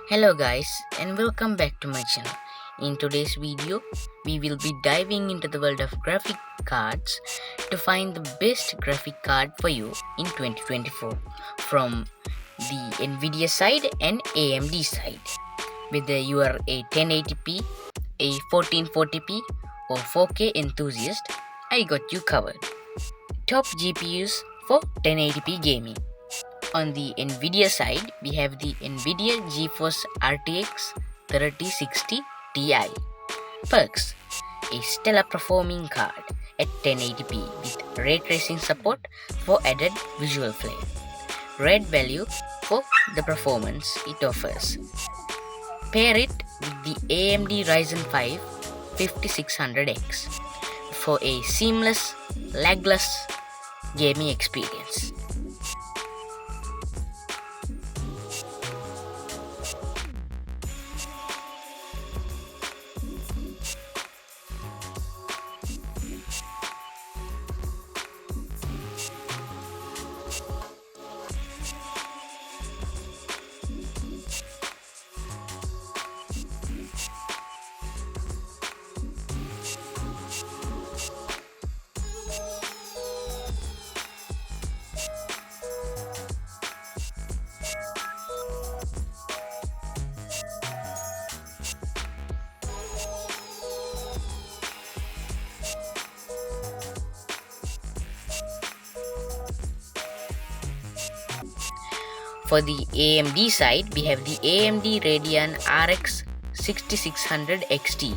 Hello guys and welcome back to my channel. In today's video, we will be diving into the world of graphic cards to find the best graphic card for you in 2024 from the Nvidia side and AMD side. Whether you are a 1080p, a 1440p or 4K enthusiast, I got you covered. Top GPUs for 1080p gaming. On the Nvidia side, we have the Nvidia GeForce RTX 3060 Ti. Perks: a stellar performing card at 1080p with ray tracing support for added visual flair. Red value for the performance it offers. Pair it with the AMD Ryzen 5 5600X for a seamless, lagless gaming experience. For the AMD side, we have the AMD Radeon RX 6600 XT.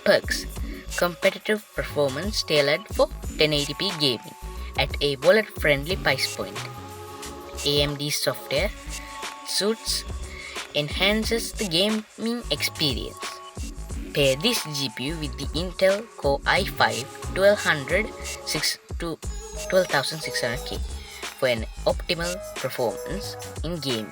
Perks: competitive performance tailored for 1080p gaming at a wallet-friendly price point. AMD software suits enhances the gaming experience. Pair this GPU with the Intel Core i5 1200 to 12600K for an optimal performance in game.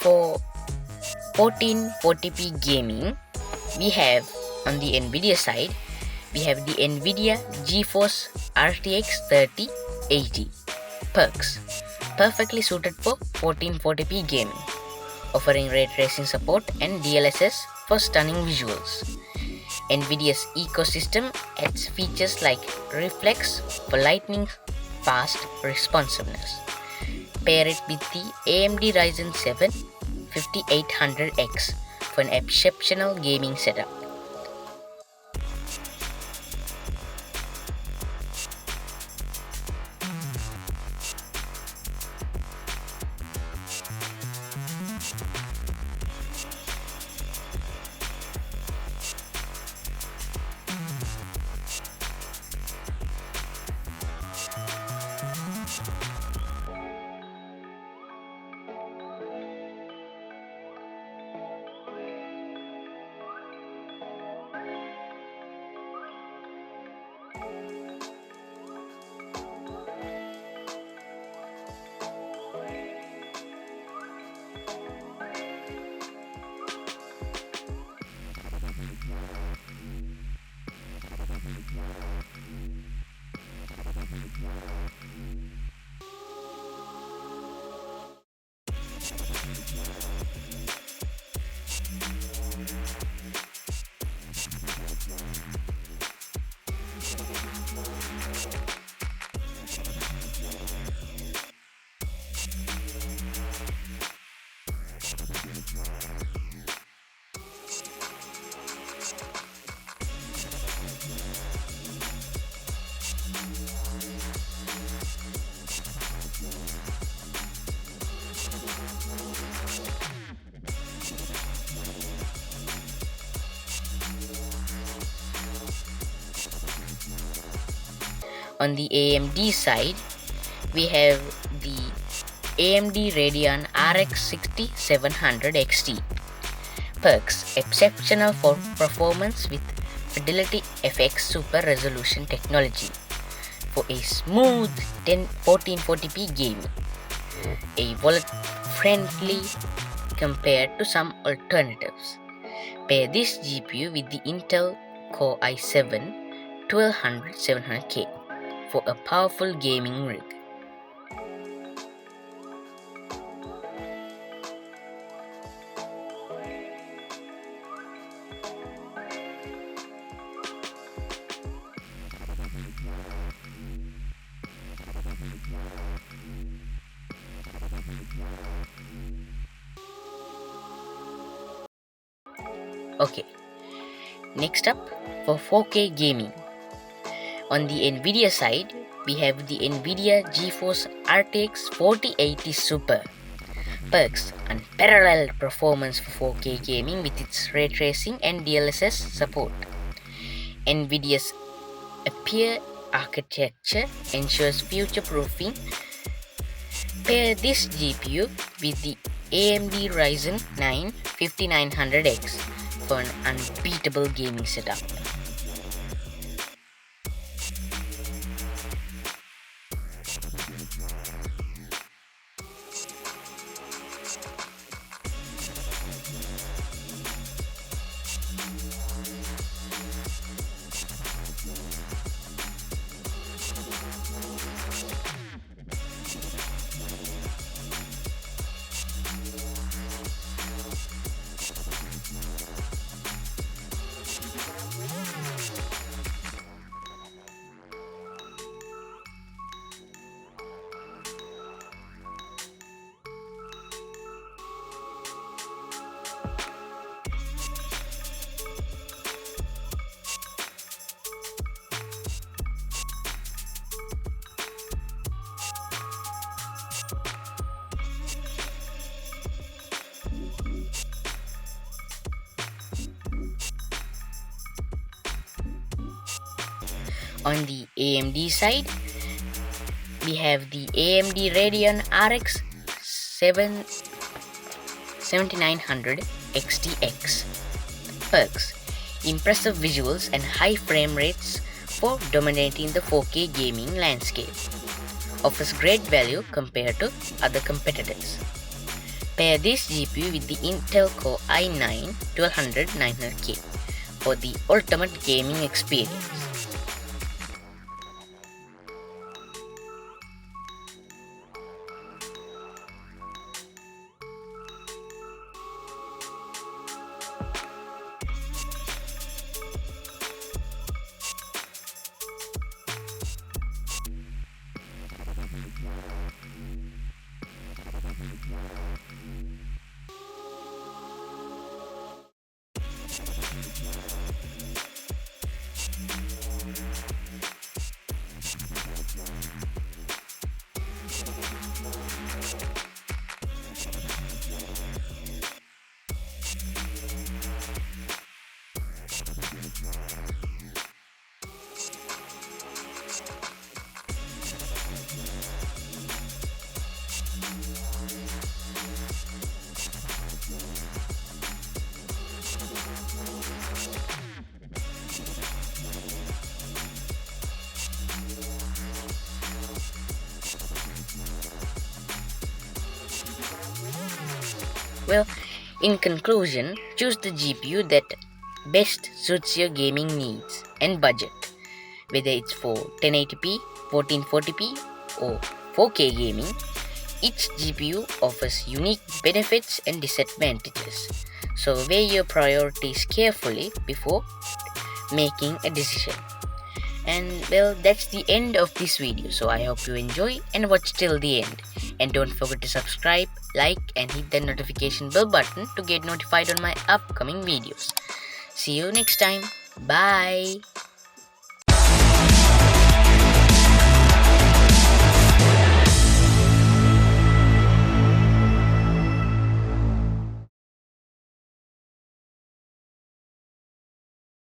For 1440p gaming, we have on the Nvidia side, we have the Nvidia GeForce RTX 3080. Perks: perfectly suited for 1440p gaming, offering ray tracing support and DLSS for stunning visuals. Nvidia's ecosystem adds features like Reflex for lightning fast responsiveness. Pair it with the AMD Ryzen 7 5800X for an exceptional gaming setup. On the AMD side, we have the AMD Radeon RX 6700 XT. Perks: exceptional for performance with Fidelity FX Super Resolution technology for a smooth 1440p gaming. A wallet friendly compared to some alternatives. Pair this GPU with the Intel Core i7 1200 700K for a powerful gaming rig. Okay, next up for 4K gaming. On the Nvidia side, we have the Nvidia GeForce RTX 4080 Super. Perks: unparalleled performance for 4K gaming with its ray tracing and DLSS support. Nvidia's Ampere architecture ensures future proofing. Pair this GPU with the AMD Ryzen 9 5900X for an unbeatable gaming setup. On the AMD side, we have the AMD Radeon RX 7900 XTX. Perks: impressive visuals and high frame rates for dominating the 4K gaming landscape. Offers great value compared to other competitors. Pair this GPU with the Intel Core i9 1200 900K for the ultimate gaming experience. Well, in conclusion, choose the GPU that best suits your gaming needs and budget. Whether it's for 1080p, 1440p, or 4K gaming, each GPU offers unique benefits and disadvantages. So weigh your priorities carefully before making a decision. And well, that's the end of this video, so I hope you enjoy and watch till the end. And don't forget to subscribe, like, and hit the notification bell button to get notified on my upcoming videos. See you next time. Bye.